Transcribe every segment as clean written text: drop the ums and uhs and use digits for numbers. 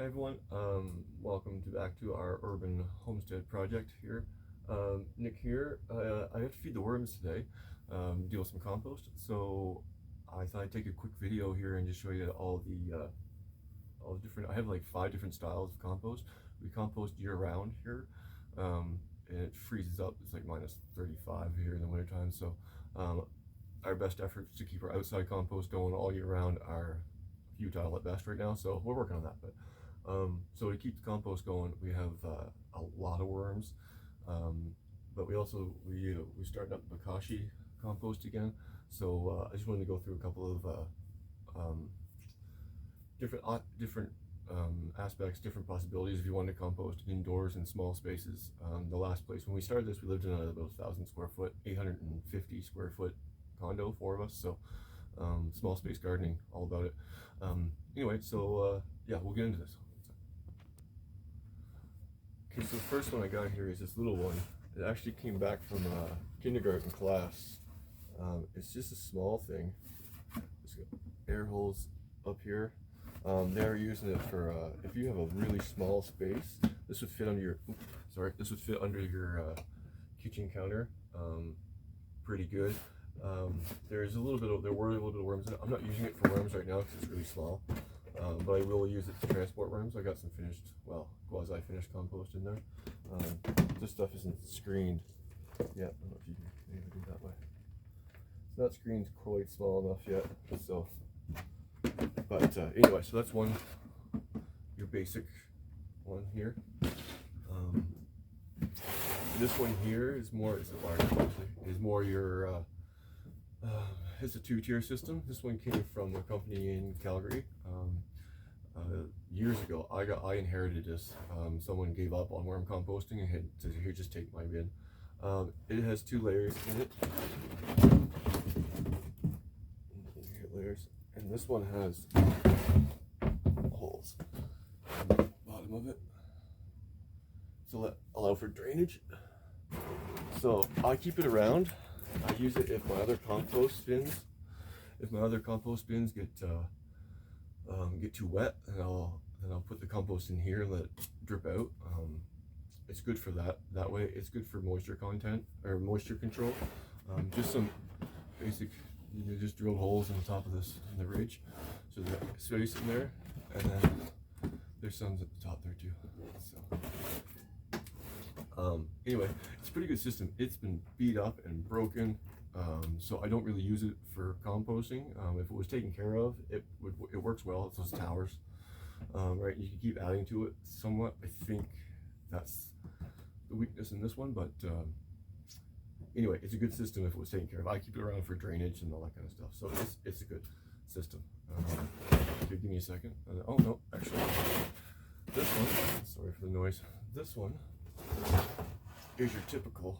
Hi everyone, welcome back to our urban homestead project here. Nick here. I have to feed the worms today, deal with some compost. So I thought I'd take a quick video here and just show you all the different. I have like 5 different styles of compost. We compost year round here, and it freezes up. It's like minus 35 here in the wintertime. So our best efforts to keep our outside compost going all year round are futile at best right now. So we're working on that, but. So to keep the compost going, we have a lot of worms, but we started up bokashi compost again. So I just wanted to go through a couple of different aspects, different possibilities if you want to compost indoors in small spaces. The last place when we started this, we lived in about 1,000 square foot, 850 square foot condo, 4 of us. So small space gardening, all about it. Anyway, so yeah, we'll get into this. Okay, so the first one I got here is this little one. It actually came back from a kindergarten class. It's just a small thing. It's got air holes up here. They're using it for if you have a really small space. This would fit under your. This would fit under your kitchen counter. Pretty good. There were a little bit of worms in it. I'm not using it for worms right now because it's really small. But I will use it to transport worms. I got some finished, well, quasi-finished compost in there. This stuff isn't screened yet. I don't know if you can maybe do it that way. It's not screened quite small enough yet. So, but anyway, so that's one, your basic one here. This one here is more, it's larger actually, is more your, it's a 2-tier system. This one came from a company in Calgary. Years ago, I inherited this. Someone gave up on worm composting and said, "Here, just take my bin." It has 2 layers in it. Layers, and this one has holes on the bottom of it, so that allow for drainage. So I keep it around. I use it if my other compost bins, get too wet, and I'll put the compost in here and let it drip out. It's good for that way. It's good for moisture content or moisture control. Just some basic, just drill holes in the top of this in the ridge, so there's space in there, and then there's some at the top there too. So anyway, it's a pretty good system. It's been beat up and broken. So I don't really use it for composting. If it was taken care of, it works well. It's those towers, right? You can keep adding to it somewhat. I think that's the weakness in this one, but anyway, it's a good system if it was taken care of. I keep it around for drainage and all that kind of stuff. So it's a good system. Okay, give me a second. Oh no, actually, this one. Sorry for the noise. This one is your typical.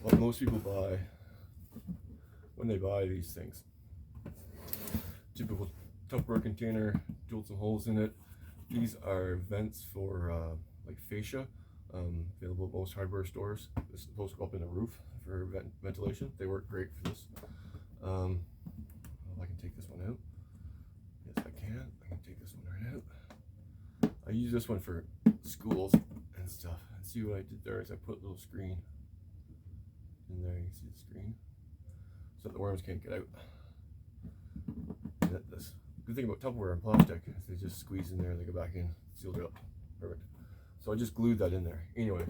What most people buy when they buy these things. Typical Tupperware container, drilled some holes in it. These are vents for like fascia, available at most hardware stores. This is supposed to go up in the roof for ventilation. They work great for this. I can take this one out. Yes, I can. I can take this one right out. I use this one for schools and stuff. And see what I did there is I put a little screen in there. You can see the screen, so the worms can't get out. This good thing about Tupperware and plastic is they just squeeze in there and they go back in, sealed it up, perfect. So I just glued that in there. Anyway,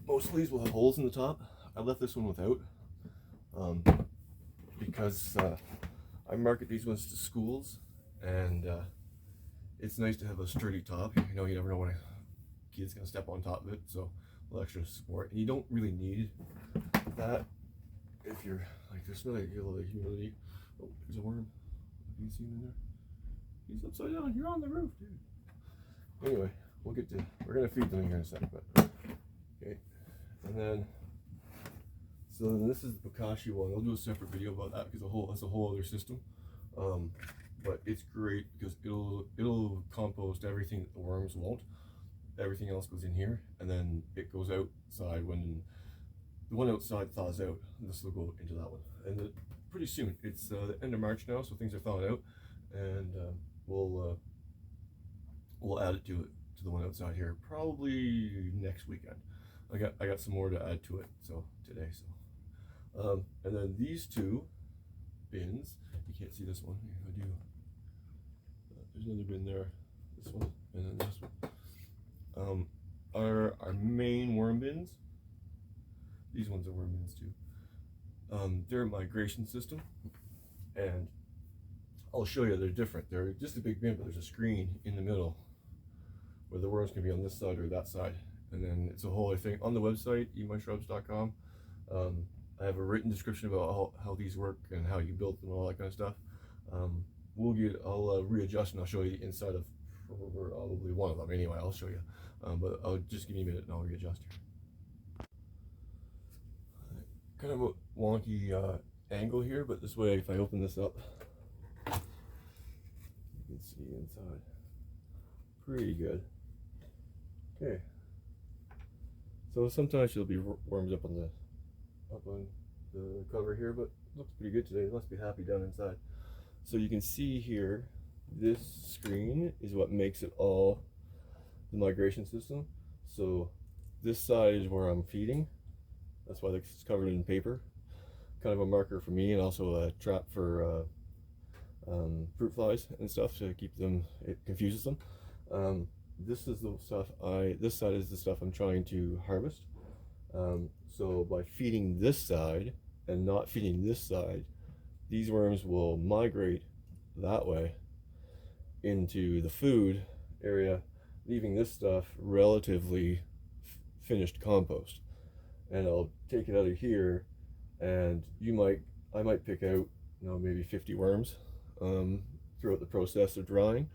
most of these will have holes in the top. I left this one without, because I market these ones to schools, and it's nice to have a sturdy top. You know, you never know when a kid's gonna step on top of it, so a little extra support. And you don't really need that if you're like, there's no humidity. Oh, there's a worm. Have you seen him in there? He's upside down. You're on the roof, dude. Anyway, we're gonna feed them here in a second, but okay. And then, so then this is the bokashi one. I'll do a separate video about that because that's a whole other system. But it's great because it'll compost everything that the worms won't. Everything else goes in here, and then it goes outside when the one outside thaws out. This will go into that one, and pretty soon. It's the end of March now, so things are thawing out, and we'll add it to the one outside here probably next weekend. I got some more to add to it, so today. So and then these two bins, you can't see this one here, if I do. There's another bin there, this one, and then this one. Are our main worm bins. These ones are worm bins too. They're a migration system, and I'll show you they're different. They're just a big bin, but there's a screen in the middle where the worms can be on this side or that side. And then it's a whole thing on the website, eatmyshrubs.com. I have a written description about how these work and how you build them and all that kind of stuff. I'll readjust and I'll show you the inside of probably one of them anyway. I'll show you, but I'll just give me a minute and I'll readjust here. Kind of a wonky angle here, but this way, if I open this up, you can see inside pretty good. Okay, so sometimes there'll be worms up on the cover here, but it looks pretty good today. It must be happy down inside. So you can see here, this screen is what makes it all the migration system. So this side is where I'm feeding. That's why it's covered in paper. Kind of a marker for me, and also a trap for fruit flies and stuff to keep them, it confuses them. This is the stuff this side is the stuff I'm trying to harvest. So by feeding this side and not feeding this side, these worms will migrate that way into the food area, leaving this stuff relatively finished compost. And I'll take it out of here, and I might pick out, maybe 50 worms throughout the process of drying.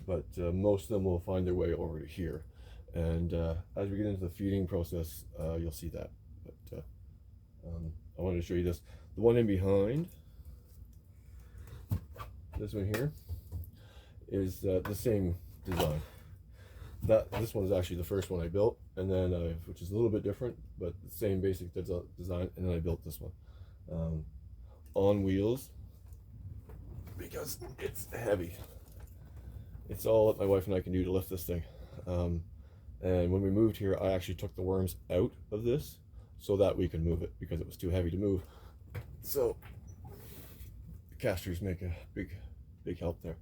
But most of them will find their way over to here. And as we get into the feeding process, you'll see that. But I wanted to show you this. The one in behind, this one here, is the same design. This one is actually the first one I built, and then which is a little bit different, but the same basic design. And then I built this one on wheels because it's heavy. It's all that my wife and I can do to lift this thing. And when we moved here, I actually took the worms out of this so that we could move it because it was too heavy to move. So the casters make a big help there.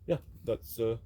Yeah, that's it.